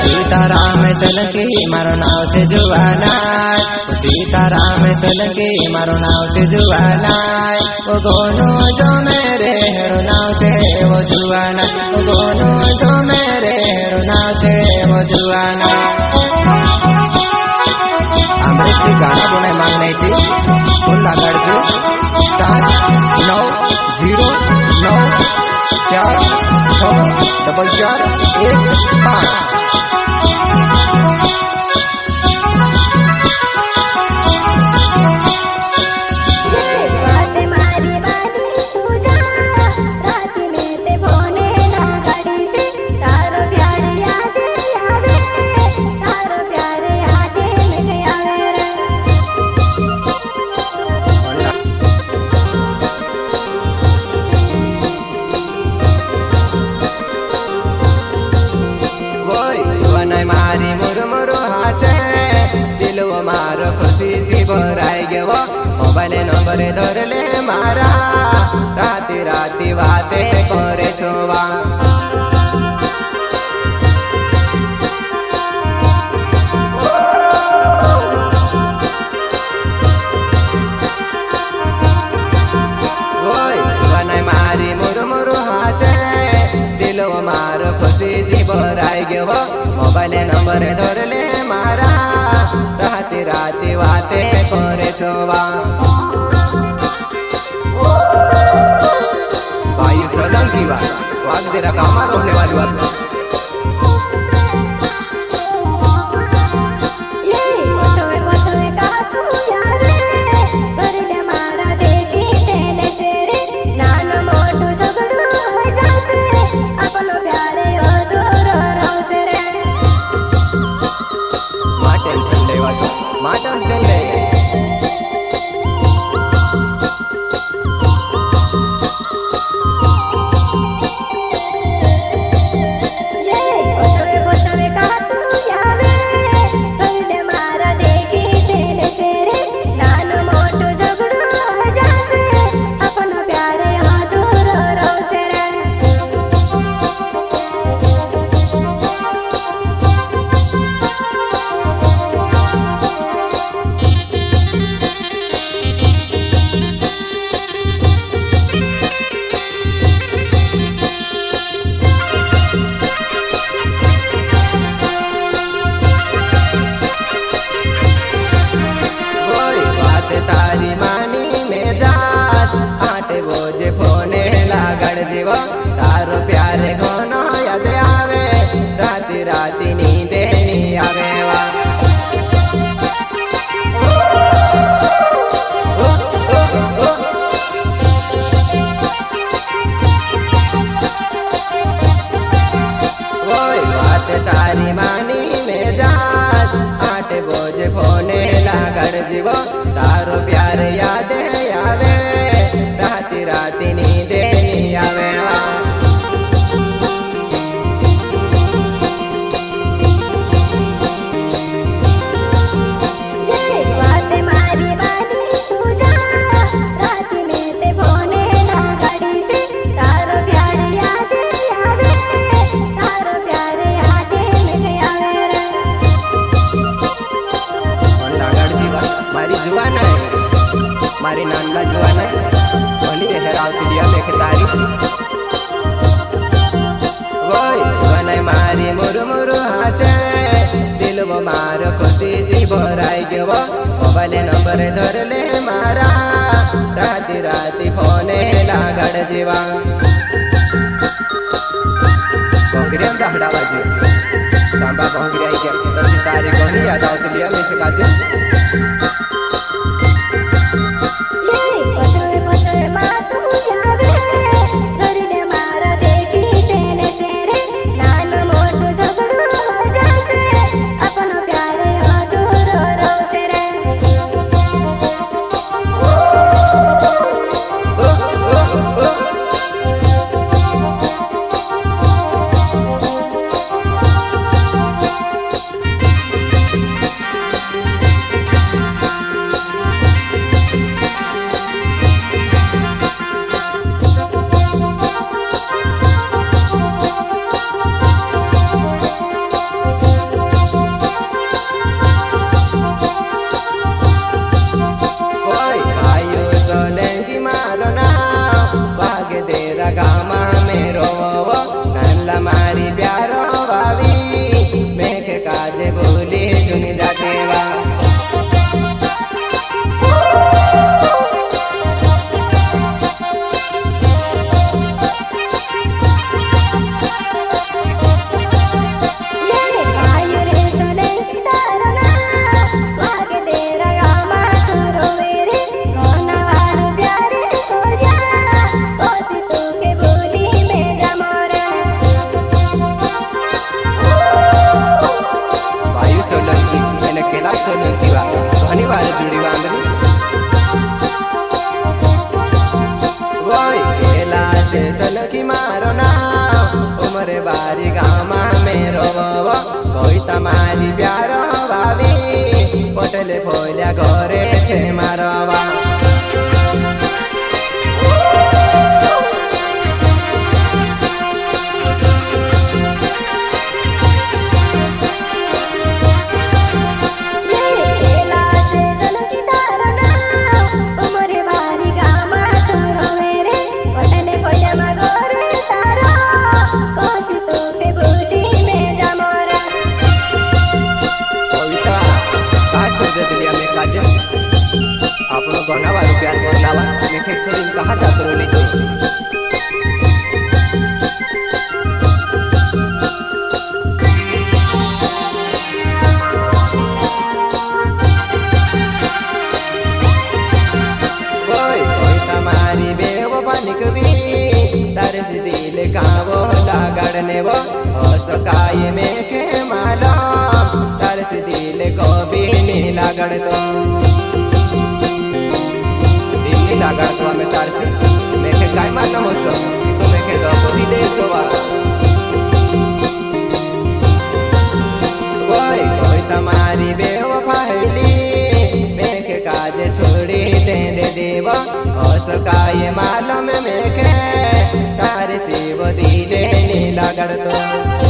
सीताराम सलके मारो नाव से जुआना, सीताराम सलके मारो नाव से जुआना। वो गोनो जो मेरे हेरो नाव से वो जुआना, वो गोनो जो मेरे हेरो नाव से वो जुआना। आमरे एक गाना बनाए मांगने थी फोन लागड़ के 7 9 मारी मुरमुरु हासे दिल मारो खुशी सी भराई गयो। मोबाइल नंबर धरले मारा राती राती बाते करे सोवा। मारी मुरमुरु हासे दिल मारो खुशी सी भराई गयो। मोबाइल नंबर धरले मारा राती राती बाते करे सोवा। भाई सोलंकी बात वाग तेरा कामा रोने वाली बात तारी मानी में जात 8 बजे फोने लागड़ जीव। तारो प्यारे घनो याद आवे राती राती नींदे नहीं आवे वा। बात तारी मानी में जात 8 बजे फोने लागड़ जीव। तारो प्यार याद आवे राती राती नींदे नहीं आवे। मारी नानला जुआना भली हेरावती लिया मेखतारी वोई बनाई मारी मुरमुरु हासे दिल वो मारो खुशी सी भराई गयो। मोबाइल नंबर धरले मारा राती राती फोने लागड़ जीवा। कोंगरिया दाहड़ा बाजी सांबा कोंगरिया के तभी तारी कोनी याद आवती लिया मेखतारी। कोई तमारी प्यार भावी पटले फोल्या घरे छे मारवा गनावा प्यार करनावा मेखे छोड़ी कहा जात रोले कोई कोई तमारी बेवफानी कभी तारे से दिल कावो लागड़ने वो असकाय मेखे माला तारे से दिल को भी नहीं लागड़ तो लागड़ तो हमें तार से मेखे काय मानो हो सो तो मेखे दो ही दे सोवा कोई कोई तमारी बेवफाई मेखे काजे छोड़ी दे देवा ओस काय मालूम मेखे तार से वो दिले नी लागड़ तो